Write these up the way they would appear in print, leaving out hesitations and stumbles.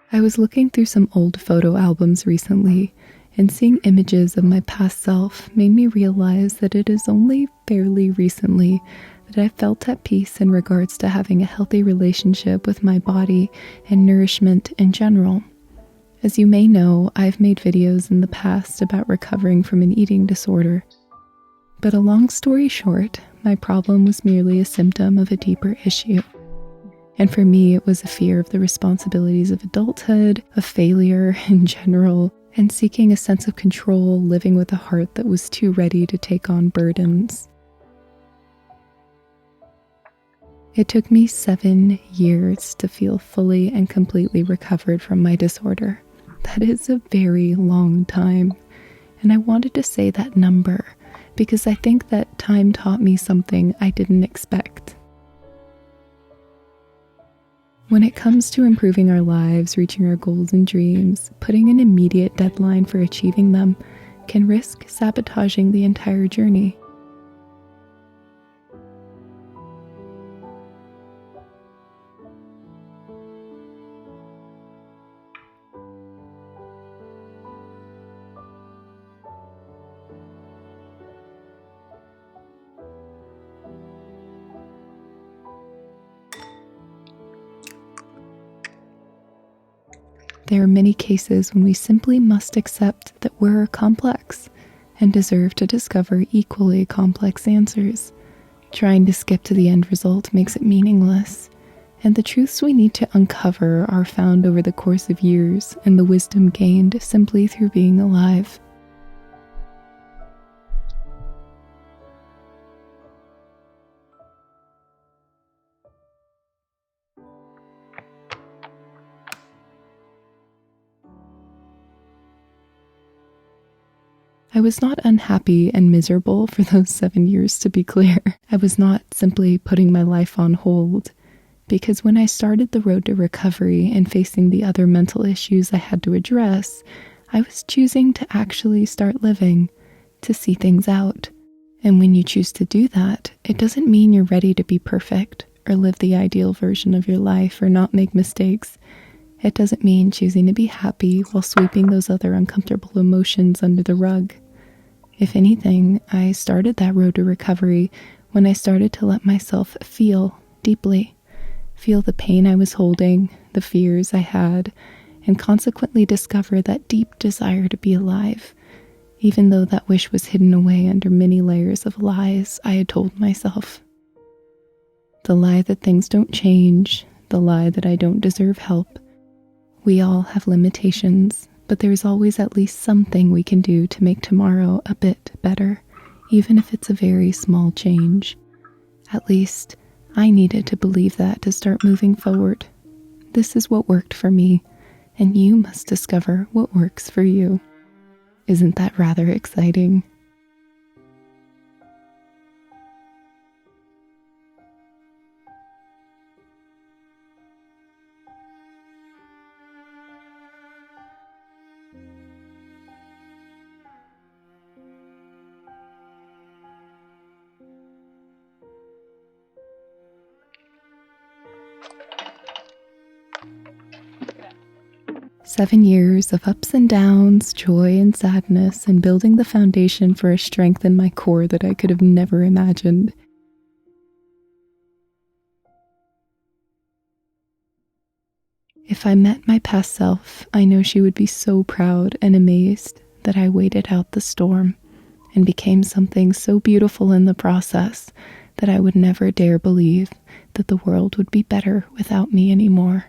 I was looking through some old photo albums recently, and seeing images of my past self made me realize that it is only fairly recently that I felt at peace in regards to having a healthy relationship with my body and nourishment in general. As you may know, I've made videos in the past about recovering from an eating disorder. But a long story short, my problem was merely a symptom of a deeper issue. And for me, it was a fear of the responsibilities of adulthood, of failure in general, and seeking a sense of control, living with a heart that was too ready to take on burdens. It took me 7 years to feel fully and completely recovered from my disorder. That is a very long time. And I wanted to say that number because I think that time taught me something I didn't expect. When it comes to improving our lives, reaching our goals and dreams, putting an immediate deadline for achieving them can risk sabotaging the entire journey. There are many cases when we simply must accept that we're complex and deserve to discover equally complex answers. Trying to skip to the end result makes it meaningless, and the truths we need to uncover are found over the course of years and the wisdom gained simply through being alive. I was not unhappy and miserable for those 7 years, to be clear. I was not simply putting my life on hold, because when I started the road to recovery and facing the other mental issues I had to address, I was choosing to actually start living, to see things out. And when you choose to do that, it doesn't mean you're ready to be perfect or live the ideal version of your life or not make mistakes. It doesn't mean choosing to be happy while sweeping those other uncomfortable emotions under the rug. If anything, I started that road to recovery when I started to let myself feel deeply, feel the pain I was holding, the fears I had, and consequently discover that deep desire to be alive, even though that wish was hidden away under many layers of lies I had told myself. The lie that things don't change, the lie that I don't deserve help. We all have limitations, but there's always at least something we can do to make tomorrow a bit better, even if it's a very small change. At least, I needed to believe that to start moving forward. This is what worked for me, and you must discover what works for you. Isn't that rather exciting? Seven years of ups and downs, joy and sadness, and building the foundation for a strength in my core that I could have never imagined. If I met my past self, I know she would be so proud and amazed that I waited out the storm and became something so beautiful in the process that I would never dare believe that the world would be better without me anymore.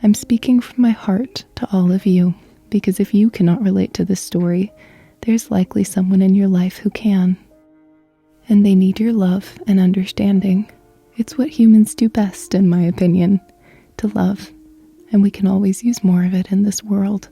I'm speaking from my heart to all of you, because if you cannot relate to this story, there's likely someone in your life who can. And they need your love and understanding. It's what humans do best, in my opinion, to love, and we can always use more of it in this world.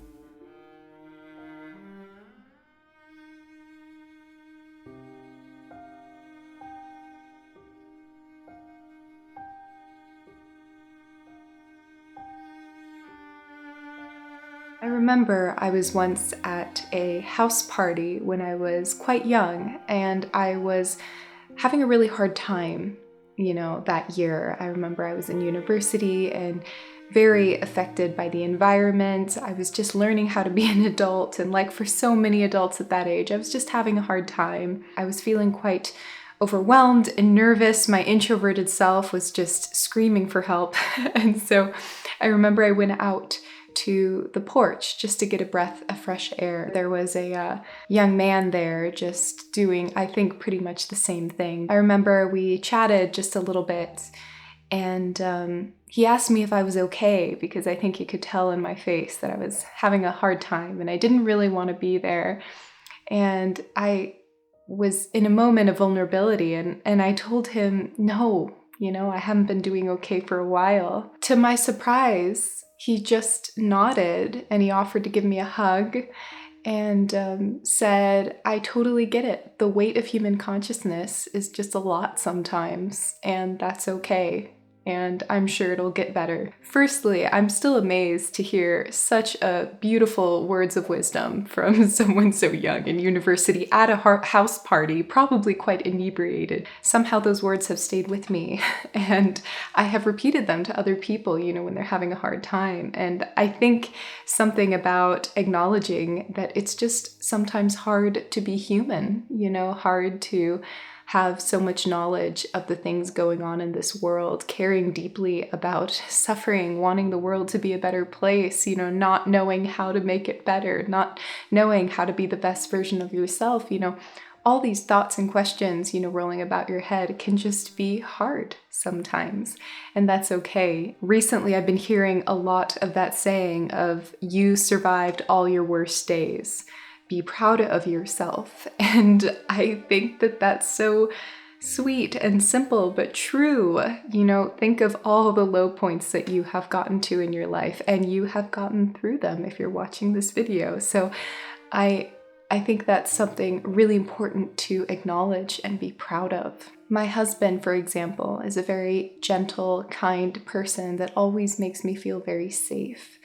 I remember I was once at a house party when I was quite young, and I was having a really hard time, that year. I remember I was in university and very affected by the environment. I was just learning how to be an adult, and like for so many adults at that age, I was just having a hard time. I was feeling quite overwhelmed and nervous. My introverted self was just screaming for help. And so I remember I went out to the porch just to get a breath of fresh air. There was a young man there just doing, I think, pretty much the same thing. I remember we chatted just a little bit, and he asked me if I was okay, because I think he could tell in my face that I was having a hard time and I didn't really want to be there. And I was in a moment of vulnerability, and I told him, no, I haven't been doing okay for a while. To my surprise, he just nodded and he offered to give me a hug and said, I totally get it. The weight of human consciousness is just a lot sometimes, and that's okay. And I'm sure it'll get better. Firstly, I'm still amazed to hear such a beautiful words of wisdom from someone so young in university at a house party, probably quite inebriated. Somehow those words have stayed with me, and I have repeated them to other people, when they're having a hard time. And I think something about acknowledging that it's just sometimes hard to be human, hard to have so much knowledge of the things going on in this world, caring deeply about suffering, wanting the world to be a better place, not knowing how to make it better, not knowing how to be the best version of yourself, all these thoughts and questions, rolling about your head can just be hard sometimes, and that's okay. Recently, I've been hearing a lot of that saying of, you survived all your worst days. Be proud of yourself. And I think that that's so sweet and simple, but true. Think of all the low points that you have gotten to in your life, and you have gotten through them if you're watching this video. So I think that's something really important to acknowledge and be proud of. My husband, for example, is a very gentle, kind person that always makes me feel very safe.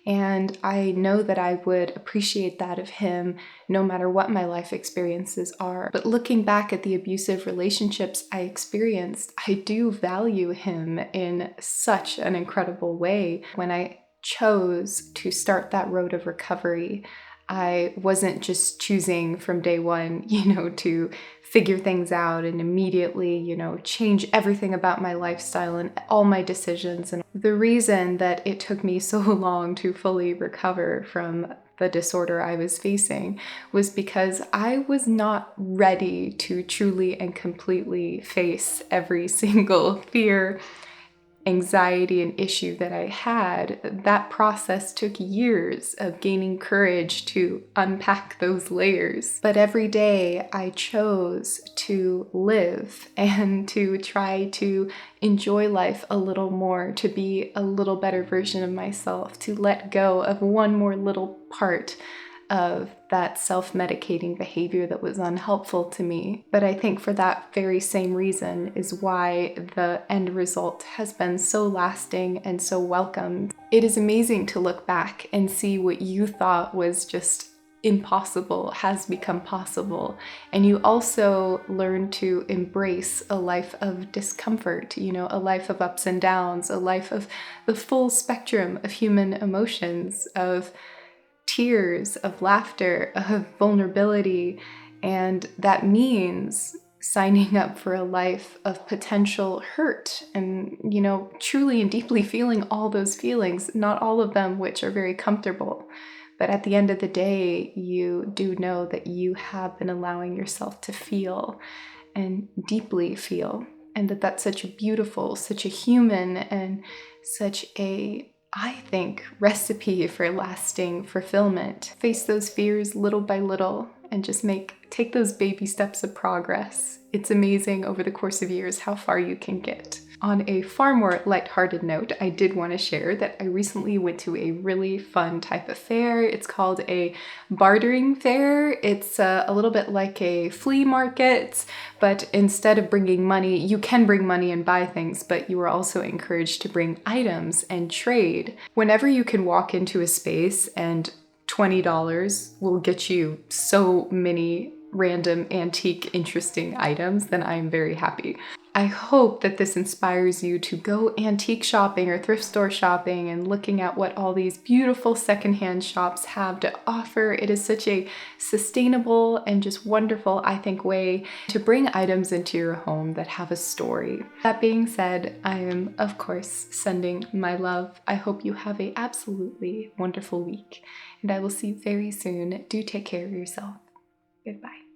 And I know that I would appreciate that of him no matter what my life experiences are. But looking back at the abusive relationships I experienced, I do value him in such an incredible way. When I chose to start that road of recovery, I wasn't just choosing from day one, to figure things out and immediately, change everything about my lifestyle and all my decisions. And the reason that it took me so long to fully recover from the disorder I was facing was because I was not ready to truly and completely face every single fear, anxiety, and issue that I had. That process took years of gaining courage to unpack those layers. But every day I chose to live and to try to enjoy life a little more, to be a little better version of myself, to let go of one more little part of that self-medicating behavior that was unhelpful to me. But I think for that very same reason is why the end result has been so lasting and so welcomed. It is amazing to look back and see what you thought was just impossible has become possible. And you also learn to embrace a life of discomfort, a life of ups and downs, a life of the full spectrum of human emotions, of tears, of laughter, of vulnerability. And that means signing up for a life of potential hurt and, truly and deeply feeling all those feelings, not all of them which are very comfortable. But at the end of the day, you do know that you have been allowing yourself to feel and deeply feel, and that that's such a beautiful, such a human, and such a I think, recipe for lasting fulfillment. Face those fears little by little and just take those baby steps of progress. It's amazing over the course of years how far you can get. On a far more lighthearted note, I did want to share that I recently went to a really fun type of fair. It's called a bartering fair. It's a little bit like a flea market, but instead of bringing money, you can bring money and buy things, but you are also encouraged to bring items and trade. Whenever you can walk into a space and $20 will get you so many random, antique, interesting items, then I'm very happy. I hope that this inspires you to go antique shopping or thrift store shopping and looking at what all these beautiful secondhand shops have to offer. It is such a sustainable and just wonderful, I think, way to bring items into your home that have a story. That being said, I am, of course, sending my love. I hope you have an absolutely wonderful week, and I will see you very soon. Do take care of yourself. Goodbye.